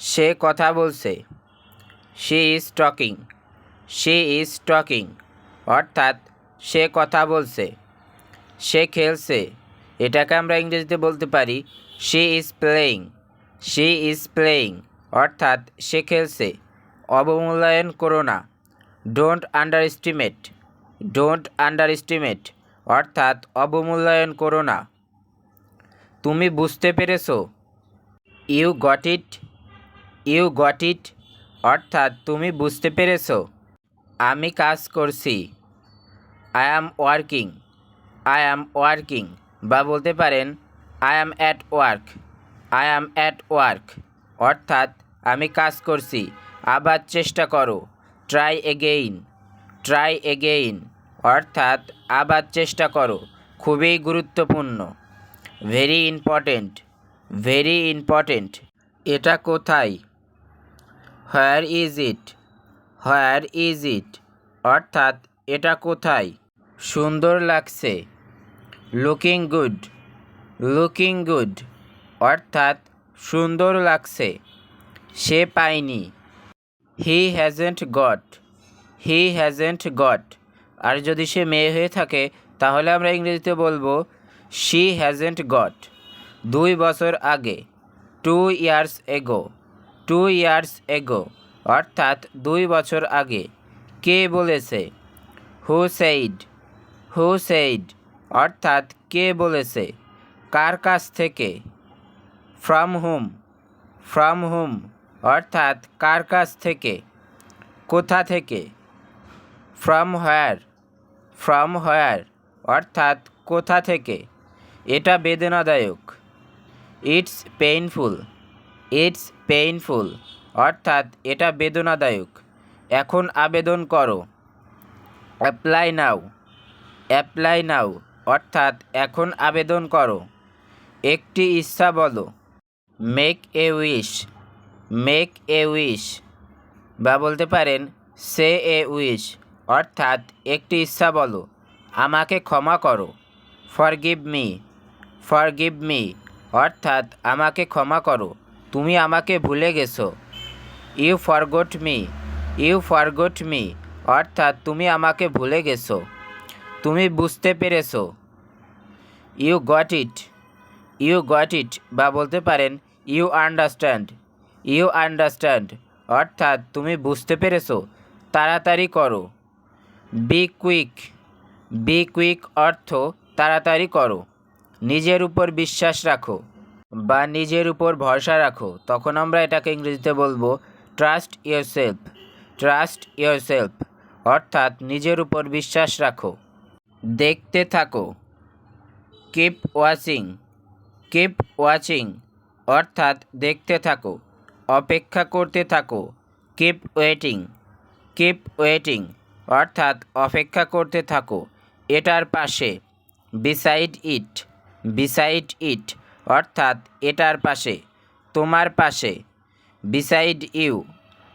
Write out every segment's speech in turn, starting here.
সে কথা বলছে। She is talking. She is talking অর্থাৎ সে কথা বলছে। সে খেলছে, এটাকে আমরা ইংরেজিতে বলতে পারি she is playing. She is playing অর্থাৎ সে খেলছে। অবমূল্যায়ন করো না। Don't underestimate. Don't underestimate অর্থাৎ অবমূল্যায়ন করো না। তুমি বুঝতে পেরেছো। You got it. You got it অর্থাৎ তুমি বুঝতে পেরেছো। আমি কাজ করছি। I am working. I am working বা বলতে পারেন I am at work. I am at work অর্থাৎ আমি কাজ করছি। আবার চেষ্টা করো। Try again. ট্রাই এগেইন অর্থাৎ আবার চেষ্টা করো। খুবই গুরুত্বপূর্ণ। Very important. Very important. এটা কোথায়। Where is it. Where is it অর্থাৎ এটা কোথায়। সুন্দর লাগছে। Looking good. লুকিং গুড অর্থাৎ সুন্দর লাগছে। সে পায়নি। He hasn't got. He hasn't got আর যদি সে মেয়ে হয়ে থাকে তাহলে আমরা ইংরেজিতে বলবো শি হ্যাজেন্ট গট। 2 বছর আগে। 2 ইয়ার্স এগো। 2 ইয়ার্স এগো অর্থাৎ 2 বছর আগে। কে বলেছে। Who said. হু সেইড অর্থাৎ কে বলেছে। কার কাছ থেকে। From hmm. ফ্রম হুম অর্থাৎ কার কাছ থেকে। কোথা থেকে। From where. ফ্রম হোয়ার অর্থাৎ কোথা থেকে। এটা বেদনাদায়ক। It's painful. ইটস পেইনফুল অর্থাৎ এটা বেদনাদায়ক। এখন আবেদন করো। অ্যাপ্লাই নাও। অ্যাপ্লাই নাও অর্থাৎ এখন আবেদন করো। একটি ইচ্ছা বলো। Make a wish. Make a wish বা বলতে পারেন সে এ উইশ অর্থাৎ একটি ইচ্ছা বলো। আমাকে ক্ষমা করো। Forgive me. ফরগিভ মি অর্থাৎ আমাকে ক্ষমা করো, তুমি আমাকে ভুলে গেছো। You forgot me. You forgot me অর্থাৎ তুমি আমাকে ভুলে গেছো। তুমি বুঝতে পেরেছো। You got it. You got it বা বলতে পারেন ইউ আন্ডারস্ট্যান্ড। ইউ আন্ডারস্ট্যান্ড অর্থাৎ তুমি বুঝতে পেরেছো। তাড়াতাড়ি করো। Be quick. বি কুইক অর্থ তাড়াতাড়ি করো। নিজের উপর বিশ্বাস রাখো বা নিজের উপর ভরসা রাখো, তখন আমরা এটাকে ইংরেজিতে বলবো ট্রাস্ট ইয়োরসেলফ। ট্রাস্ট ইয়োরসেলফ অর্থাৎ নিজের উপর বিশ্বাস রাখো। দেখতে থাকো। Keep watching. কিপ ওয়াচিং অর্থাৎ দেখতে থাকো। অপেক্ষা করতে থাকো। Keep waiting. কিপ ওয়েটিং অর্থাৎ অপেক্ষা করতে থাকো। এটার পাশে। বিসাইড ইট। বিসাইড ইট অর্থাৎ এটার পাশে। তোমার পাশে। Beside you.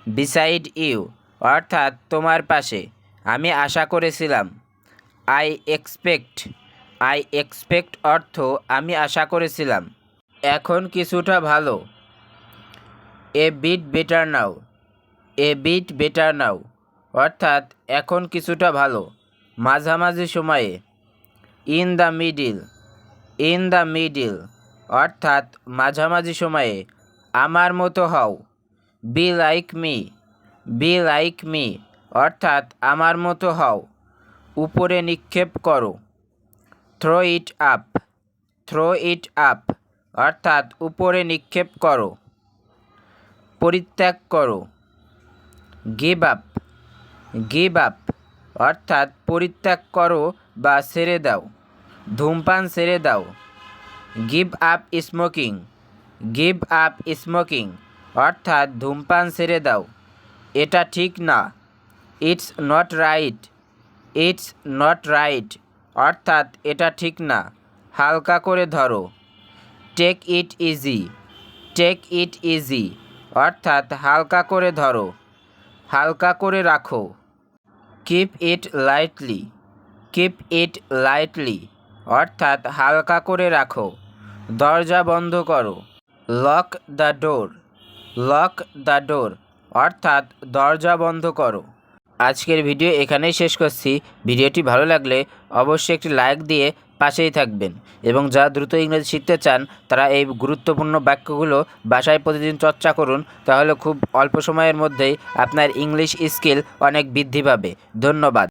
বিসাইড ইউ অর্থাৎ তোমার পাশে। আমি আশা করেছিলাম। I expect. আই এক্সপেক্ট অর্থ আমি আশা করেছিলাম। এখন কিছুটা ভালো। A bit better now. A bit better now অর্থাৎ এখন কিছুটা ভালো, মাঝামাঝি সময়ে। In the middle. In the middle অর্থাৎ মাঝামাঝি সময়ে। আমার মতো হও। Be like me. Be like me অর্থাৎ আমার মতো হও। উপরে নিক্ষেপ করো। Throw it up. Throw it up অর্থাৎ উপরে নিক্ষেপ করো। পরিত্যাগ করো। Give up. গিভ আপ অর্থাৎ পরিত্যাগ করো বা ছেড়ে দাও। ধূমপান ছেড়ে দাও। Give up smoking. Give up smoking অর্থাৎ ধূমপান ছেড়ে দাও। এটা ঠিক না। It's not right. It's not right অর্থাৎ এটা ঠিক না। হালকা করে ধরো। Take it easy. Take it easy অর্থাৎ হালকা করে ধরো, হালকা করে রাখো। Keep it lightly. Keep it lightly অর্থাৎ হালকা করে রাখো। দরজা বন্ধ করো। Lock the door. Lock the door অর্থাৎ দরজা বন্ধ করো। আজকের ভিডিও এখানেই শেষ করছি। ভিডিওটি ভালো লাগলে অবশ্যই একটি লাইক দিয়ে পাশেই থাকবেন এবং যারা দ্রুত ইংরেজি শিখতে চান তারা এই গুরুত্বপূর্ণ বাক্যগুলো বাসায় প্রতিদিন চর্চা করুন, তাহলে খুব অল্প সময়ের মধ্যেই আপনার ইংলিশ স্কিল অনেক বৃদ্ধি পাবে। ধন্যবাদ।